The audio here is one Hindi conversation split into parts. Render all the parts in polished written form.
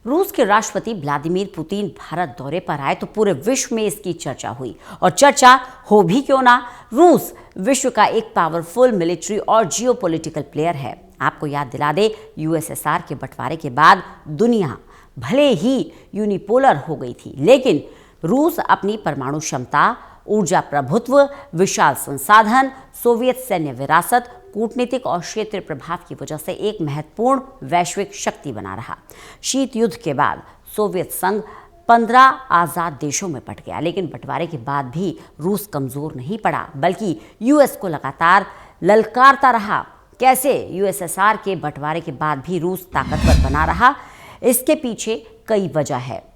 रूस के राष्ट्रपति व्लादिमीर पुतिन भारत दौरे पर आए तो पूरे विश्व में इसकी चर्चा हुई। और चर्चा हो भी क्यों ना, रूस विश्व का एक पावरफुल मिलिट्री और जियोपॉलिटिकल प्लेयर है। आपको याद दिला दे, यूएसएसआर के बंटवारे के बाद दुनिया भले ही यूनिपोलर हो गई थी, लेकिन रूस अपनी परमाणु क्षमता, ऊर्जा प्रभुत्व, विशाल संसाधन, सोवियत सैन्य विरासत, कूटनीतिक और क्षेत्रीय प्रभाव की वजह से एक महत्वपूर्ण वैश्विक शक्ति बना रहा। शीत युद्ध के बाद सोवियत संघ 15 आजाद देशों में बंट गया, लेकिन बंटवारे के बाद भी रूस कमजोर नहीं पड़ा, बल्कि यूएस को लगातार ललकारता रहा। कैसे यूएसएसआर के बंटवारे के बाद भी रूस ताकतवर बना रहा, इसके पीछे कई वजह है।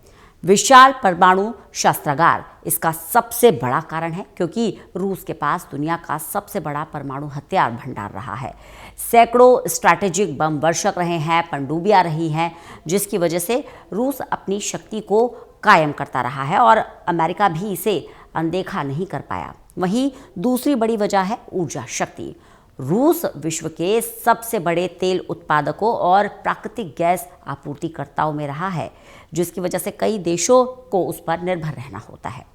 विशाल परमाणु शस्त्रागार इसका सबसे बड़ा कारण है, क्योंकि रूस के पास दुनिया का सबसे बड़ा परमाणु हथियार भंडार रहा है। सैकड़ों स्ट्रैटेजिक बम वर्षक रहे हैं, पनडुब्बियां रही हैं, जिसकी वजह से रूस अपनी शक्ति को कायम करता रहा है और अमेरिका भी इसे अनदेखा नहीं कर पाया। वहीं दूसरी बड़ी वजह है ऊर्जा शक्ति। रूस विश्व के सबसे बड़े तेल उत्पादकों और प्राकृतिक गैस आपूर्तिकर्ताओं में रहा है, जिसकी वजह से कई देशों को उस पर निर्भर रहना होता है।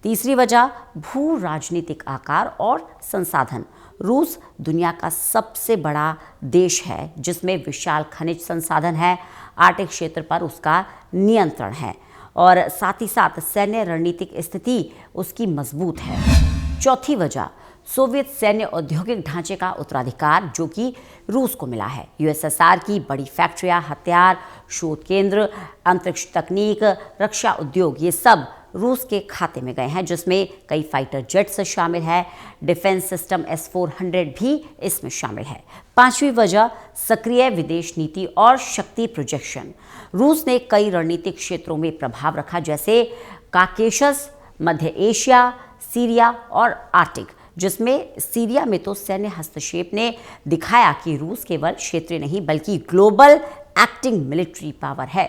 तीसरी वजह भू राजनीतिक आकार और संसाधन। रूस दुनिया का सबसे बड़ा देश है, जिसमें विशाल खनिज संसाधन है, आर्कटिक क्षेत्र पर उसका नियंत्रण है और साथ ही साथ सैन्य रणनीतिक स्थिति उसकी मजबूत है। चौथी वजह सोवियत सैन्य औद्योगिक ढांचे का उत्तराधिकार, जो कि रूस को मिला है। यूएसएसआर की बड़ी फैक्ट्रियां, हथियार, शोध केंद्र, अंतरिक्ष तकनीक, रक्षा उद्योग, ये सब रूस के खाते में गए हैं, जिसमें कई फाइटर जेट्स शामिल है। डिफेंस सिस्टम S-400 भी इसमें शामिल है। पांचवी वजह सक्रिय विदेश नीति और शक्ति प्रोजेक्शन। रूस ने कई रणनीतिक क्षेत्रों में प्रभाव रखा, जैसे काकेशस, मध्य एशिया, सीरिया और आर्कटिक, जिसमें सीरिया में तो सैन्य हस्तक्षेप ने दिखाया कि रूस केवल क्षेत्रीय नहीं बल्कि ग्लोबल एक्टिंग मिलिट्री पावर है।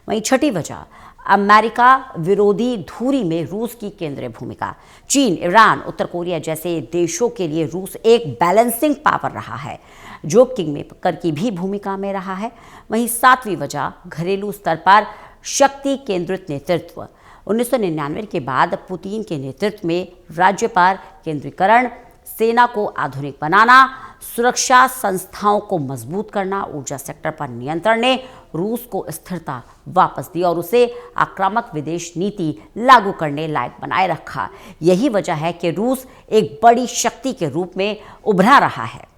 वहीं छठी वजह अमेरिका विरोधी धुरी में रूस की केंद्रीय भूमिका। चीन, ईरान, उत्तर कोरिया जैसे देशों के लिए रूस एक बैलेंसिंग पावर रहा है, जो किंग मेकर की भी भूमिका में रहा है। वहीं सातवीं वजह घरेलू स्तर पर शक्ति केंद्रित नेतृत्व। 1999 के बाद पुतिन के नेतृत्व में राज्य पर केंद्रीकरण, सेना को आधुनिक बनाना, सुरक्षा संस्थाओं को मजबूत करना, ऊर्जा सेक्टर पर नियंत्रण ने रूस को स्थिरता वापस दी और उसे आक्रामक विदेश नीति लागू करने लायक बनाए रखा। यही वजह है कि रूस एक बड़ी शक्ति के रूप में उभरा रहा है।